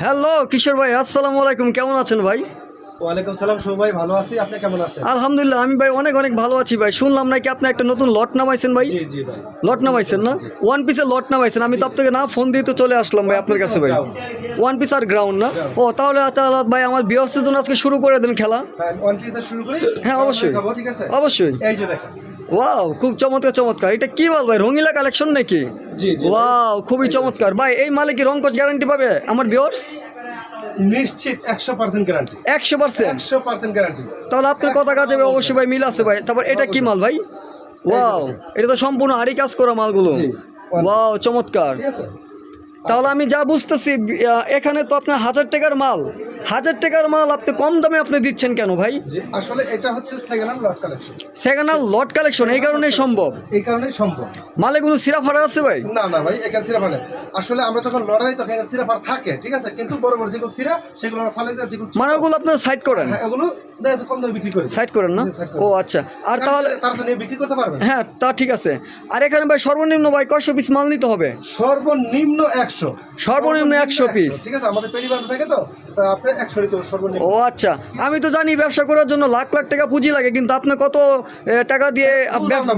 Hello কিশোর ভাই, আসসালামু আলাইকুম। কেমন আছেন ভাই? ওয়ালাইকুম সালাম। শুভ ভাই, ভালো আছি। আপনি কেমন আছেন? আলহামদুলিল্লাহ, আমি ভাই অনেক অনেক ভালো আছি ভাই। শুনলাম নাকি আপনি একটা নতুন লট নামাইছেন ভাই? জি জি ভাই, লট নামাইছেন না? ওয়ান পিসের লট নামাইছেন। আমি তো আপনাকে না ফোন দিয়ে তো চলে আসলাম ভাই আপনার কাছে ভাই। ওয়ান পিস আর গ্রাউন্ড না? ও তাহলে তাহলে ভাই আমার বিয়ার্সের জন্য আজকে শুরু করে দেন খেলা। হ্যাঁ, ওয়ান পিসে শুরু করি। হ্যাঁ অবশ্যই, ঠিক আছে, অবশ্যই। এই যে দেখেন। ওয়াও, খুব চমৎকার চমৎকার। এটা কি মাল ভাই, রঙিলা কালেকশন নাকি? জি জি ওয়াও, খুবই চমৎকার ভাই। এই মালে কি রংকশ গ্যারান্টি পাবে আমার বিয়ার্স? নিশ্চিত 100% গ্যারান্টি। 100%? 100% গ্যারান্টি। তাহলে আপনার কথা কাজে অবশ্যই ভাই মিল আছে ভাই। তারপর এটা কি মাল ভাই? ওয়াও, এটা তো সম্পূর্ণ আরি কাজ করা মালগুলো। জি। ওয়াও, চমৎকার। ঠিক আছে। তাহলে আমি যা বুঝতেছি, এখানে তো আপনার 1000 টাকার মাল, 1000 টাকার মাল আপনি কম দামে আপনি দিচ্ছেন কেন ভাই? জি, আসলে এটা হচ্ছে সেকেন্ড হ্যান্ড লট কালেকশন। সেকেন্ড হ্যান্ড লট কালেকশন, এই কারণেই সম্ভব। এই কারণেই সম্ভব। মালে কোনো সিরা ফাড়া আছে ভাই? না না ভাই, এখানে সিরা ফালে। আসলে আমরা যখন লড়াই তখন এখানে সিরা ফার থাকে, ঠিক আছে, কিন্তু বড় বড় যেগুলো সিরা সেগুলো আমরা ফালে দেওয়া, যেগুলো মানে ওগুলো আপনার সাইড করেন? হ্যাঁ, ওগুলো দেখা যাচ্ছে কম দামে বিক্রি করি। সাইড করেন না? ও আচ্ছা। আর তাহলে তারা তো নিয়ে বিক্রি করতে পারবে। হ্যাঁ, তা ঠিক আছে। আর এখানে ভাই সর্বনিম্ন ভাই কয়শো পিস মাল নিতে হবে? সর্বনিম্ন 100। সর্বনিম্ন 100 পিস। ঠিক আছে, আমাদের পেরিবার থাকে তো আপনি 100 নিতে হবে সর্বনিম্ন। ও আচ্ছা, আমি তো জানি ব্যবসা করার জন্য লাখ লাখ টাকা পুঁজি লাগে, কিন্তু আপনি কত টাকা দিয়ে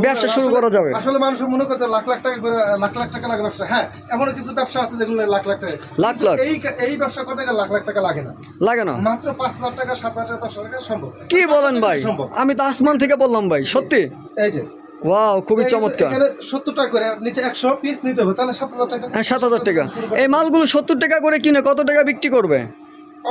ব্যবসা শুরু করা যাবে? আসলে মানুষ মনে করতে লাখ লাখ টাকা করে, লাখ লাখ টাকা লাগে ব্যবসা। হ্যাঁ, এমন কিছু ব্যবসা আছে যেগুলো লাখ লাখ টাকা। লাখ লাখ? এই ব্যবসা করতে গেলে লাখ লাখ টাকা লাগে না। লাগে না? মাত্র 5,000 টাকা, 7,000 টাকা, 10,000 টাকা সম্ভব। কি বলেন ভাই? সম্ভব। আমি তো আসমান থেকে বললাম ভাই, সত্যি? এই যে ওয়াও, খুবই চমৎকার। এখানে 70 টাকা করে, নিচে 100 পিস নিতে হবে, তাহলে 7,000 টাকা। হ্যাঁ, 7000 টাকা। এই মালগুলো 70 টাকা করে কিনে কত টাকা বিক্রি করবে?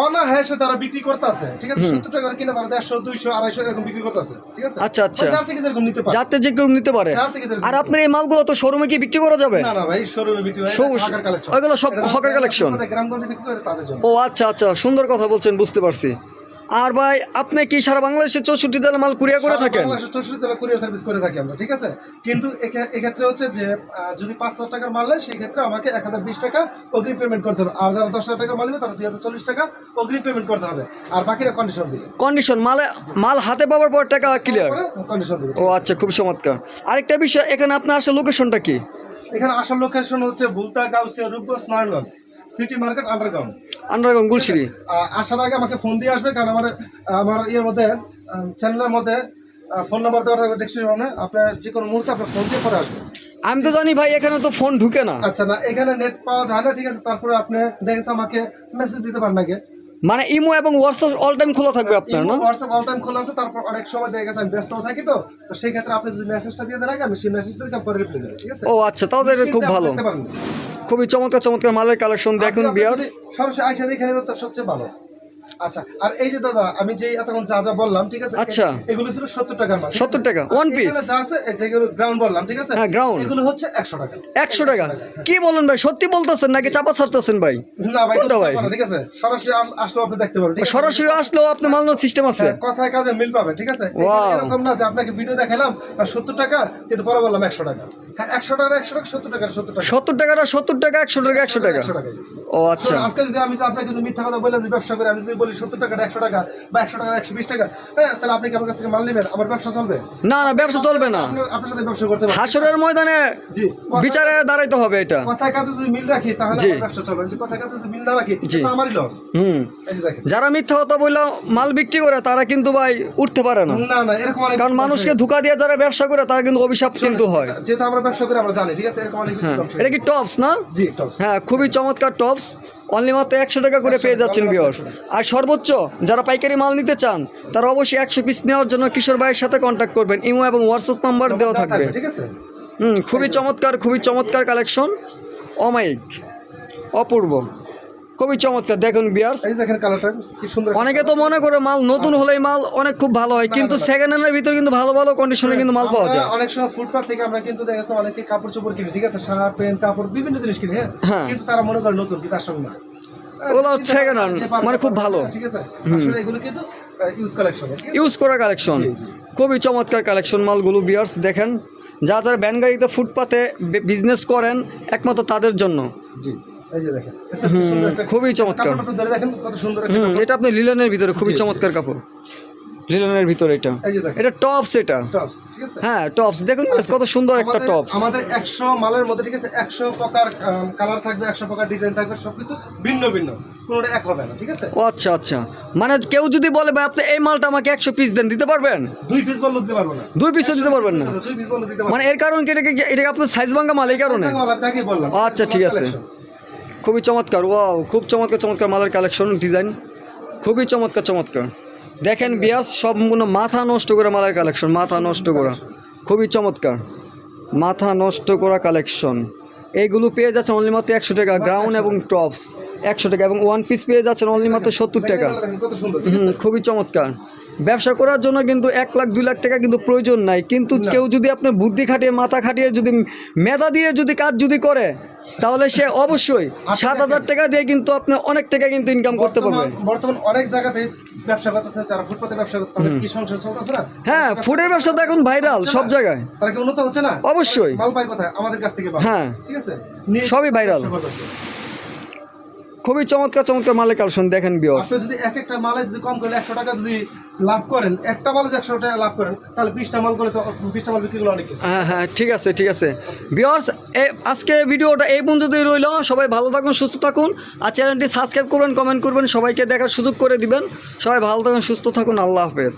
অনায়াসে তারা বিক্রি করতেছে, ঠিক আছে। 70 টাকা করে কিনে তারা 150, 200, 250 এরকম বিক্রি করতেছে, ঠিক আছে। আচ্ছা আচ্ছা, যার থেকে যেরকম নিতে পারে, যাতে যে কেউ নিতে পারে। যার থেকে যেরকম। আর আপনার এই মালগুলো তো শোরুমে কি বিক্রি করা যাবে? না না ভাই, শোরুমে বিক্রি হয় না, হকার কালেকশন। ওইগুলো সব হকার কালেকশন। গ্রামগঞ্জে বিক্রি করে তাদের জন্য। ও আচ্ছা আচ্ছা, সুন্দর কথা বলছেন, বুঝতে পারছি। আর ভাই আপনি কি সারা বাংলাদেশে 64 জেলা মাল কুরিয়ার করে থাকেন? বাংলাদেশে 64 জেলা কুরিয়ার সার্ভিস করে থাকি আমরা, ঠিক আছে। কিন্তু এক্ষেত্রে হচ্ছে যে যদি 5,000 টাকার মাল নেয়, সেই ক্ষেত্রে আমাকে 1,020 টাকা অগ্রিম পেমেন্ট করতে হবে। আর যারা 10,000 টাকার মাল নেবে তারা 2,040 টাকা অগ্রিম পেমেন্ট করতে হবে। আর বাকিরা কন্ডিশন দিবে। কন্ডিশন মাল হাতে পাওয়ার পর টাকা ক্লিয়ার? কন্ডিশন দিবে। ও আচ্ছা, খুব চমৎকার। আরেকটা বিষয়, এখানে আপনার আসলে লোকেশনটা কি? এখানে আসার লোকেশন হচ্ছে Bhulta, Gausia, Rupganj, Narayanganj city market, underground. Underground, গুলশিরি। আসার আগে আমাকে ফোন দিয়ে আসবে, কারণ আমার ইয়ের মধ্যে, চ্যানেলের মধ্যে ফোন নাম্বার দেওয়া থাকবে ডেসক্রিপশনে। আপনার যে কোনো মুহূর্তে আপনার ফোন দিয়ে পরে আসবে। আমি তো জানি ভাই এখানে তো ফোন ঢুকে না। আচ্ছা, না এখানে নেট পাওয়া যায় না, ঠিক আছে। তারপরে আপনি দেখেছে আমাকে মেসেজ দিতে পারেন আগে। মানে ইমো এবং হোয়াটসঅ্যাপ অল টাইম খোলা থাকবে আপনার না? হোয়াটসঅ্যাপ অল টাইম খোলা আছে। তারপর অনেক সময় দেখা গেছে আমি ব্যস্ত থাকি, তো সেই ক্ষেত্রে আপনি যদি মেসেজটা দিয়ে দেন আগে, আমি সেই মেসেজটা পরে রিপ্লাই দেবো, ঠিক আছে। ও আচ্ছা, তাহলে খুব ভালো। খুবই চমৎকার চমৎকার মালের কালেকশন দেখুন বিয়ার্স। সরাসরি আইসা দেখে নিলে তো সবচেয়ে ভালো। আচ্ছা, আর এই যে দাদা আমি যে এতক্ষণ যা যা বললাম, ঠিক আছে, আচ্ছা, এগুলো ছিল 70 টাকার মাল। 70 টাকা ওয়ান পিস? এখানে যা আছে যেগুলো গ্রাউন্ড বললাম, ঠিক আছে, হ্যাঁ গ্রাউন্ড, এগুলো হচ্ছে 100 টাকা। 100 টাকা? কি বলেন ভাই, সত্যি বলতেছেন নাকি চাপা ছাড়তেছেন ভাই? না ভাই, কোনটা ভাই? ঠিক আছে, সরাসরি আসলেও আপনি দেখতে পারেন, ঠিক আছে। সরাসরি আসলেও আপনি মাল নেওয়ার সিস্টেম আছে? কথায় কাজে মিল পাবেন, ঠিক আছে। এরকম না যে আপনাকে ভিডিও দেখালাম 70 টাকা, সেটা পরে বললাম 100 টাকা। হ্যাঁ, 100 টাকা 100 টাকা, 70 টাকা 70 টাকা, 70 টাকাটা 70 টাকা, 100 টাকা 100 টাকা। 100 টাকা। ও আচ্ছা। আজকে যদি আমি আপনাকে যদি মিথ্যা কথা বলে যে ব্যবসা করে, আমি যদি বলি 70 টাকাটা 100 টাকা বা 100 টাকা 120 টাকা, হ্যাঁ, তাহলে আপনি কি আমার কাছ থেকে মাল নেবেন? আমার ব্যবসা চলবে না না, ব্যবসা চলবে না। আপনার সাথে ব্যবসা করতে পারবেন। হাসরের ময়দানে জি, বিচারে দাঁড়াইতে হবে এটা। কথায় কাজে যদি মিল রাখি তাহলে জি। আমার ব্যবসা চলবে। যদি কথায় কাজে যদি মিল না রাখি, জি। তাহলে আমারই লস। এই যে দেখেন, যারা মিথ্যা কথা বললেও মাল বিক্রি করে তারা কিন্তু ভাই উঠতে পারে না। না না, এরকম অনেক, কারণ মানুষকে ধোঁকা দিয়ে যারা ব্যবসা করে তারা কিন্তু অভিশাপ কিন্তু হয়। যেহেতু আমরা ব্যবসা করে আমরা জানি, ঠিক আছে, এরকম অনেক হ্যাঁ, এটা কি টপস না? জি, টপস। হ্যাঁ, খুবই চমৎকার টপস। অনলি মাত্র 100 টাকা করে পেয়ে যাচ্ছেন ভিউয়ার্স। আর সর্বোচ্চ যারা পাইকারি মাল নিতে চান তারা অবশ্যই 100 পিস নেওয়ার জন্য কিশোর ভাইয়ের সাথে কন্ট্যাক্ট করবেন। ইমো এবং হোয়াটসঅ্যাপ নাম্বার দেওয়া থাকবে, ঠিক আছে। খুবই চমৎকার, খুবই চমৎকার কালেকশন। অমাইক, অপূর্ব, খুবই চমৎকার। দেখুন ভিউয়ার্স, এই দেখেন কালারটা কি সুন্দর। অনেকে তো মনে করে মাল নতুন হলেই মাল অনেক খুব ভালো হয়, কিন্তু সেকেন্ড হ্যান্ডের ভিতরে কিন্তু ভালো ভালো কন্ডিশনে কিন্তু মাল পাওয়া যায়। অনেক সময় ফুটপাথ থেকে আমরা কিন্তু দেখা যাচ্ছে অনেকে কাপড় চোপড় কিনি, ঠিক আছে, শার্ট প্যান্ট কাপড় বিভিন্ন জিনিস কিনি, হ্যাঁ, কিন্তু তারা মনে করে নতুন, কিন্তু আসলে না, ওগুলো সেকেন্ড হ্যান্ড, মানে খুব ভালো, ঠিক আছে। আসলে এগুলো কিন্তু ইউজ কালেকশন, ইউজ করা কালেকশন। খুবই চমৎকার কালেকশন মালগুলো ভিউয়ার্স দেখেন। যারা ভ্যান গাড়িতে ফুটপাতে বিজনেস করেন একমাত্র তাদের জন্য। জি, এই যে দেখেন, খুবই চমৎকার। কাপড়টা ধরে দেখেন কত সুন্দর। এটা আপনি লিলেনের ভিতরে খুবই চমৎকার কাপড়। লিলনের ভিতরে এটা এই যে দেখেন এটা টপস এটা টপস, ঠিক আছে। হ্যাঁ টপস দেখুন কত সুন্দর একটা টপস। আমাদের 100 মালের মধ্যে, ঠিক আছে, 100 প্রকার কালার থাকবে, 100 প্রকার ডিজাইন থাকবে, সবকিছু ভিন্ন ভিন্ন, কোনোটা এক হবে না, ঠিক আছে। ও আচ্ছা আচ্ছা, মানে কেউ যদি বলে ভাই আপনি এই মালটা আমাকে 100 পিস দেন, দিতে পারবেন? 2 পিস বললে দিতে পারবো না, 2 পিসও দিতে পারবেন না? 2 পিস বললে দিতে পারবো মানে এর কারণ কি এটা আপনার সাইজ ভাঙা মাল এই কারণে? না, আমি তাকেই বললাম। আচ্ছা ঠিক আছে, খুবই চমৎকার, ওয়াও খুব চমৎকার চমৎকার মালের কালেকশন, ডিজাইন খুবই চমৎকার চমৎকার। দেখেন বিয়াস সম্পূর্ণ মাথা নষ্ট করা মালের কালেকশন, মাথা নষ্ট করা, খুবই চমৎকার মাথা নষ্ট করা কালেকশন। এইগুলো পেয়ে যাচ্ছেন অনলি মাত্র 100 টাকা, গ্রাউন্ড এবং টপস 100 টাকা, এবং ওয়ান পিস পেয়ে যাচ্ছেন অনলি মাত্র 70 টাকা। কত সুন্দর, খুবই চমৎকার। ব্যবসা করার জন্য কিন্তু 1 লাখ 2 লাখ টাকা কিন্তু প্রয়োজন নাই, কিন্তু কেউ যদি আপনার বুদ্ধি খাটিয়ে মাথা খাটিয়ে যদি মেধা দিয়ে যদি কাজ যদি করে তাহলে সে অবশ্যই 7,000 টাকা দিয়ে কিন্তু আপনি অনেক টাকা কিন্তু ইনকাম করতে পারবে। বর্তমান অনেক জায়গাতে ব্যবসা করতেছে, যারা ফুটপাতে ব্যবসা করতে, তাদের কি সংসার চলতেছে না? হ্যাঁ, ফুডের ব্যবসা তো এখন ভাইরাল সব জায়গায়, তারা কি উন্নত হচ্ছে না? অবশ্যই। মাল পায় কোথায়? আমাদের কাছ থেকে পায়, হ্যাঁ ঠিক আছে, সবই ভাইরাল। ব্যবসা করতেছে। খুবই চমৎকার চমৎকার মালের কালেকশন দেখেন বিয়স। আপনি যদি এক একটা মালে যদি কম করে 100 টাকা যদি লাভ করেন, একটা মালে যদি 100 টাকা লাভ করেন, তাহলে 20টা মাল করে তো 20টা মাল বিক্রি করলে অনেক কিছু। হ্যাঁ হ্যাঁ ঠিক আছে ঠিক আছে বিয়স, আজকে ভিডিওটা এই পর্যন্তই রইল। সবাই ভালো থাকুন, সুস্থ থাকুন, আর চ্যানেলটি সাবস্ক্রাইব করবেন, কমেন্ট করবেন, সবাইকে দেখার সুযোগ করে দিবেন। সবাই ভালো থাকুন, সুস্থ থাকুন, আল্লাহ হাফেজ।